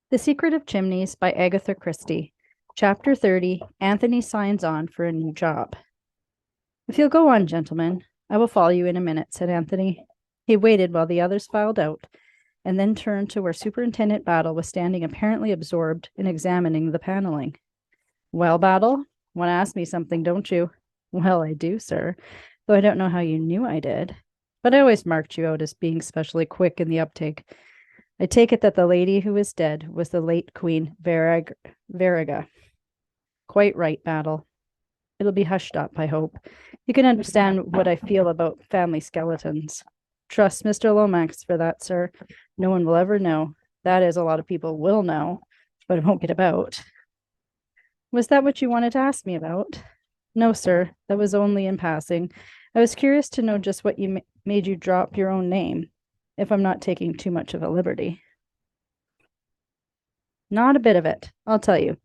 The Secret of Chimneys by Agatha Christie. Chapter 30. Anthony signs on for a new job. If you'll go on, gentlemen, I will follow you in a minute, said Anthony. He waited while the others filed out, and then turned to where Superintendent Battle was standing apparently absorbed in examining the paneling. Well, Battle, want to ask me something, don't you? Well, I do, sir, though I don't know how you knew I did. But I always marked you out as being especially quick in the uptake. I take it that the lady who is dead was the late Queen Variga. Quite right, Battle. It'll be hushed up, I hope. You can understand what I feel about family skeletons. Trust Mr. Lomax for that, sir. No one will ever know. That is, a lot of people will know, but it won't get about. Was that what you wanted to ask me about? No, sir. That was only in passing. I was curious to know just what made you drop your own name, if I'm not taking too much of a liberty. Not a bit of it, I'll tell you.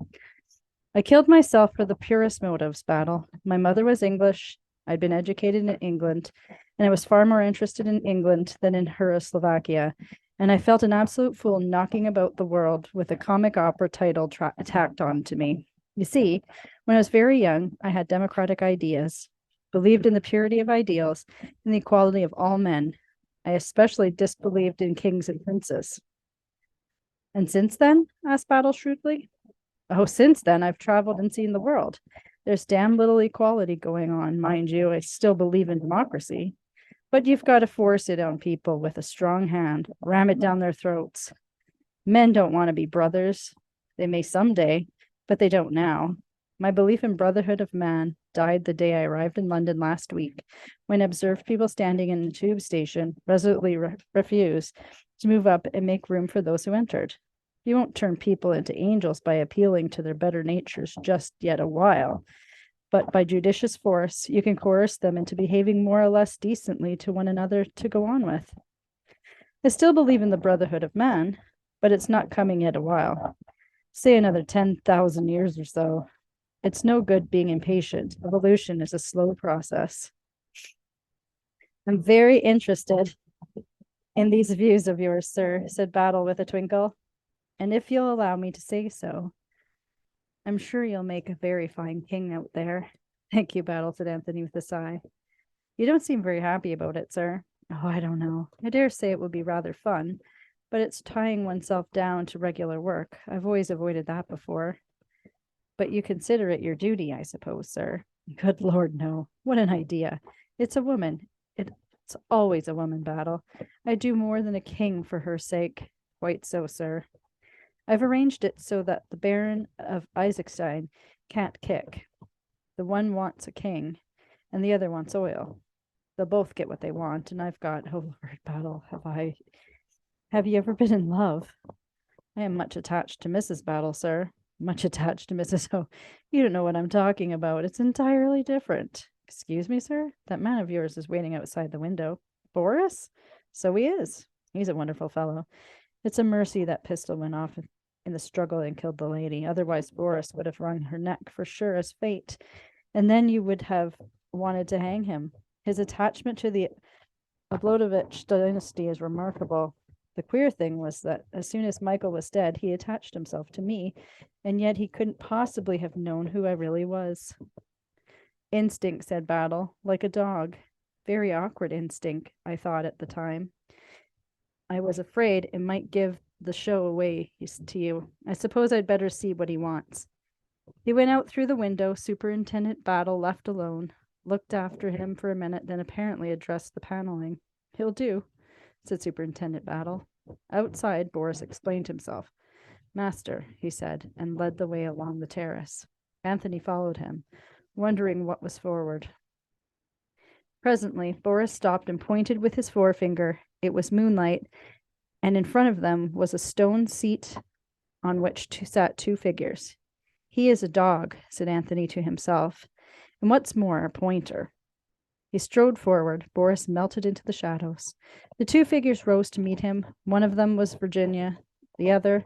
I killed myself for the purest motives, Battle. My mother was English. I'd been educated in England, and I was far more interested in England than in Slovakia. And I felt an absolute fool knocking about the world with a comic opera title tacked on to me. You see, when I was very young, I had democratic ideas, believed in the purity of ideals and the equality of all men. I especially disbelieved in kings and princes. And since then? Asked Battle shrewdly. Oh, since then, I've traveled and seen the world. There's damn little equality going on, mind you. I still believe in democracy. But you've got to force it on people with a strong hand, ram it down their throats. Men don't want to be brothers. They may someday, but they don't now. My belief in brotherhood of man died the day I arrived in London last week, when I observed people standing in the tube station resolutely refuse to move up and make room for those who entered. You won't turn people into angels by appealing to their better natures just yet a while, but by judicious force, you can coerce them into behaving more or less decently to one another to go on with. I still believe in the brotherhood of man, but it's not coming yet a while. Say another 10,000 years or so. It's no good being impatient. Evolution is a slow process. I'm very interested in these views of yours, sir, said Battle with a twinkle. And if you'll allow me to say so, I'm sure you'll make a very fine king out there. Thank you, Battle, said Anthony with a sigh. You don't seem very happy about it, sir. Oh, I don't know. I dare say it would be rather fun, but it's tying oneself down to regular work. I've always avoided that before. But you consider it your duty, I suppose, sir. Good Lord, no. What an idea. It's a woman. It's always a woman, Battle. I do more than a king for her sake. Quite so, sir. I've arranged it so that the Baron of Isaacstein can't kick. The one wants a king, and the other wants oil. They'll both get what they want, and I've got, oh Lord, Battle, have you ever been in love? I am much attached to Mrs. Battle, sir. Much attached to Mrs. Oh, you don't know what I'm talking about. It's entirely different. Excuse me, sir? That man of yours is waiting outside the window. Boris? So he is. He's a wonderful fellow. It's a mercy that pistol went off in the struggle and killed the lady. Otherwise, Boris would have wrung her neck for sure as fate. And then you would have wanted to hang him. His attachment to the Oblodovich dynasty is remarkable. The queer thing was that as soon as Michael was dead, he attached himself to me, and yet he couldn't possibly have known who I really was. Instinct, said Battle, like a dog. Very awkward instinct, I thought at the time. I was afraid it might give the show away to you. I suppose I'd better see what he wants. He went out through the window. Superintendent Battle, left alone, looked after him for a minute, then apparently addressed the paneling. He'll do, said Superintendent Battle. Outside, Boris explained himself. Master, he said, and led the way along the terrace. Anthony followed him, wondering what was forward. Presently, Boris stopped and pointed with his forefinger. It was moonlight, and in front of them was a stone seat on which sat two figures. He is a dog, said Anthony to himself, and what's more, a pointer. He strode forward. Boris melted into the shadows. The two figures rose to meet him. One of them was Virginia. The other,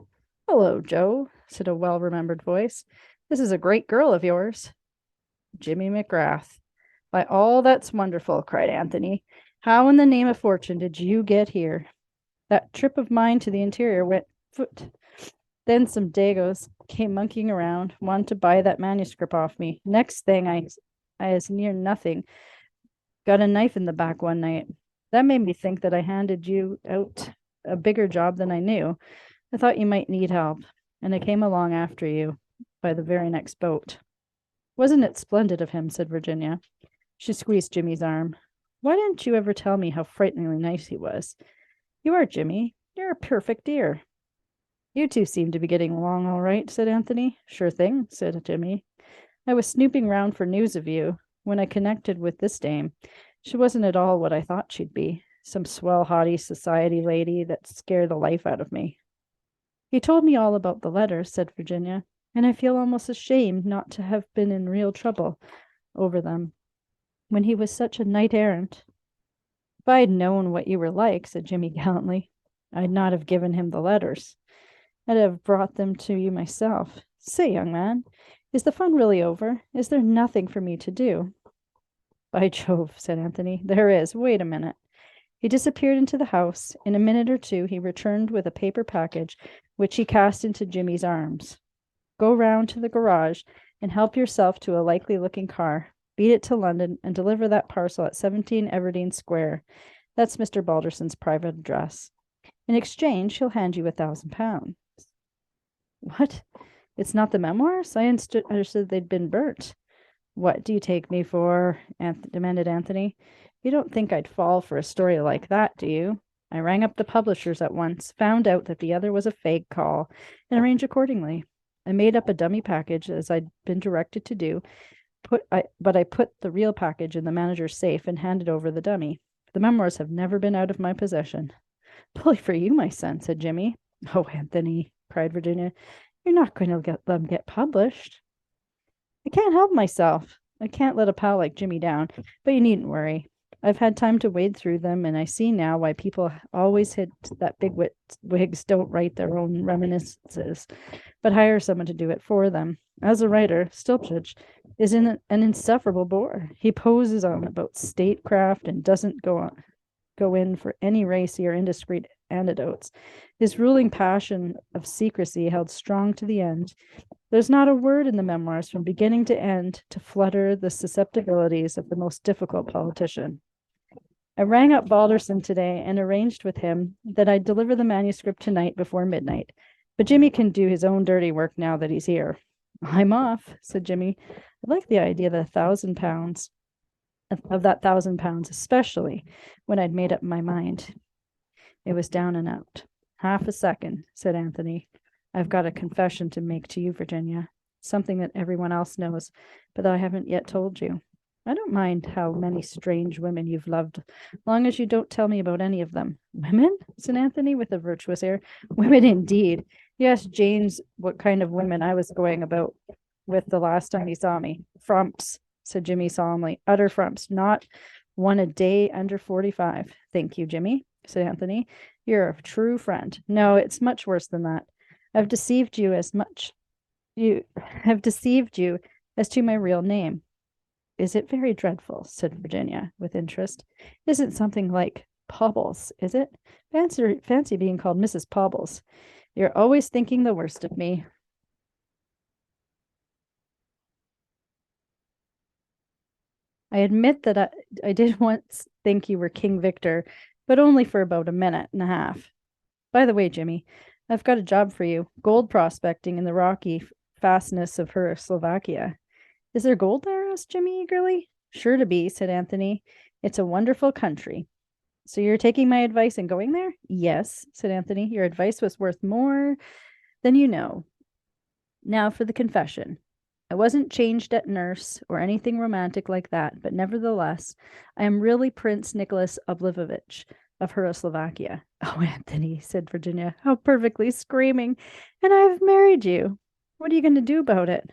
hello, Joe, said a well-remembered voice. This is a great girl of yours. Jimmy McGrath. By all that's wonderful, cried Anthony. How in the name of fortune did you get here? That trip of mine to the interior went foot. Then some Dagos came monkeying around, wanted to buy that manuscript off me. Next thing, I as near nothing, got a knife in the back one night. That made me think that I handed you out a bigger job than I knew. I thought you might need help, and I came along after you by the very next boat. Wasn't it splendid of him? Said Virginia. She squeezed Jimmy's arm. Why didn't you ever tell me how frighteningly nice he was? You are, Jimmy. You're a perfect dear. You two seem to be getting along all right, said Anthony. Sure thing, said Jimmy. I was snooping round for news of you when I connected with this dame. She wasn't at all what I thought she'd be. Some swell, haughty society lady that scared the life out of me. He told me all about the letters, said Virginia, and I feel almost ashamed not to have been in real trouble over them when he was such a knight-errant. If I'd known what you were like, said Jimmy gallantly, I'd not have given him the letters. I'd have brought them to you myself. Say, young man, is the fun really over? Is there nothing for me to do? By Jove, said Anthony, there is. Wait a minute. He disappeared into the house. In a minute or two, he returned with a paper package, which he cast into Jimmy's arms. Go round to the garage and help yourself to a likely-looking car. Beat it to London and deliver that parcel at 17 Everdene Square. That's Mr. Balderson's private address. In exchange, he'll hand you £1,000. What? It's not the memoirs? I understood they'd been burnt. What do you take me for? Demanded Anthony. You don't think I'd fall for a story like that, do you? I rang up the publishers at once, found out that the other was a fake call, and arranged accordingly. I made up a dummy package, as I'd been directed to do, but I put the real package in the manager's safe and handed over the dummy. The memoirs have never been out of my possession. Bully for you, my son, said Jimmy. Oh, Anthony, cried Virginia, you're not going to let them get published. I can't help myself. I can't let a pal like Jimmy down, but you needn't worry. I've had time to wade through them, and I see now why people always hit that bigwigs don't write their own reminiscences, but hire someone to do it for them. As a writer, Stilpage is an insufferable bore. He poses on about statecraft and doesn't go in for any racy or indiscreet anecdotes. His ruling passion of secrecy held strong to the end. There's not a word in the memoirs from beginning to end to flutter the susceptibilities of the most difficult politician. I rang up Balderson today and arranged with him that I'd deliver the manuscript tonight before midnight. But Jimmy can do his own dirty work now that he's here. I'm off, said Jimmy. I like the idea that £1,000 of that £1,000, especially when I'd made up my mind. It was down and out. Half a second, said Anthony. I've got a confession to make to you, Virginia. Something that everyone else knows, but that I haven't yet told you. I don't mind how many strange women you've loved, long as you don't tell me about any of them. Women? Said Anthony with a virtuous air. Women indeed. You asked James what kind of women I was going about with the last time he saw me. Frumps, said Jimmy solemnly. Utter frumps, not one a day under 45. Thank you, Jimmy, said Anthony. You're a true friend. No, it's much worse than that. I've deceived you as to my real name. Is it very dreadful? Said Virginia with interest. Isn't something like Pobbles, is it? Fancy being called Mrs. Pobbles. You're always thinking the worst of me. I admit that I did once think you were King Victor, but only for about a minute and a half. By the way, Jimmy, I've got a job for you. Gold prospecting in the rocky fastness of Slovakia. Is there gold there? Asked Jimmy eagerly. Sure to be, said Anthony. It's a wonderful country. So you're taking my advice and going there? Yes, said Anthony. Your advice was worth more than you know. Now for the confession. I wasn't changed at nurse or anything romantic like that, but nevertheless, I am really Prince Nicholas Oblivovich of Slovakia. Oh, Anthony, said Virginia, how perfectly screaming. And I've married you. What are you going to do about it?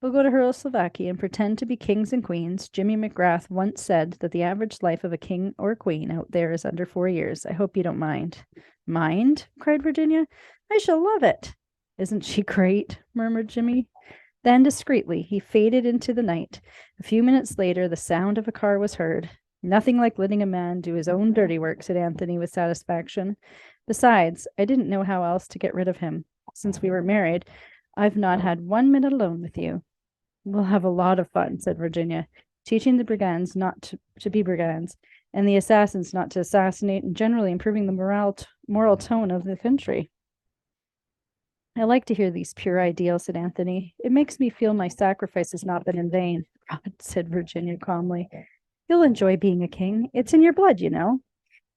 We'll go to Slovakia and pretend to be kings and queens. Jimmy McGrath once said that the average life of a king or a queen out there is under 4 years. I hope you don't mind. Mind? Cried Virginia. I shall love it. Isn't she great? Murmured Jimmy. Then discreetly he faded into the night. A few minutes later the sound of a car was heard. Nothing like letting a man do his own dirty work, said Anthony with satisfaction. Besides, I didn't know how else to get rid of him. since we were married, I've not had 1 minute alone with you. We'll have a lot of fun, said Virginia, teaching the brigands not to be brigands and the assassins not to assassinate, and generally improving the moral tone of the country. I like to hear these pure ideals, said Anthony. It makes me feel my sacrifice has not been in vain, said Virginia calmly. You'll enjoy being a king. It's in your blood, you know.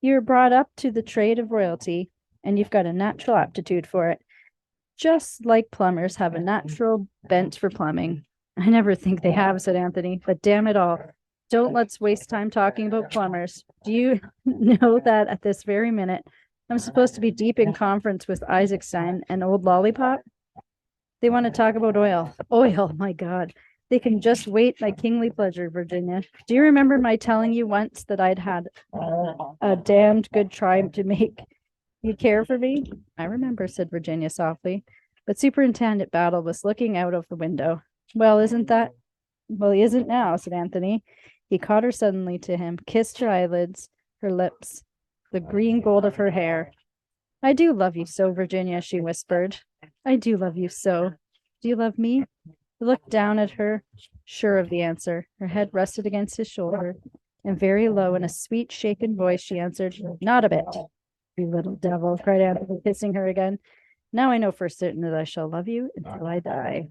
You were brought up to the trade of royalty, and you've got a natural aptitude for it. Just like plumbers have a natural bent for plumbing. I never think they have, said Anthony, but damn it all. Don't let's waste time talking about plumbers. Do you know that at this very minute, I'm supposed to be deep in conference with Isaacstein and old Lollipop? They want to talk about oil. Oil, my God. They can just wait my kingly pleasure, Virginia. Do you remember my telling you once that I'd had a damned good try to make you care for me? I remember, said Virginia softly. But Superintendent Battle was looking out of the window. Well, he isn't now, said Anthony. He caught her suddenly to him, kissed her eyelids, her lips, the green gold of her hair. I do love you so, Virginia, she whispered. I do love you so. Do you love me? He looked down at her, sure of the answer. Her head rested against his shoulder, and very low, in a sweet, shaken voice, she answered, Not a bit. You little devil, cried Anthony, kissing her again. Now I know for certain that I shall love you until I die.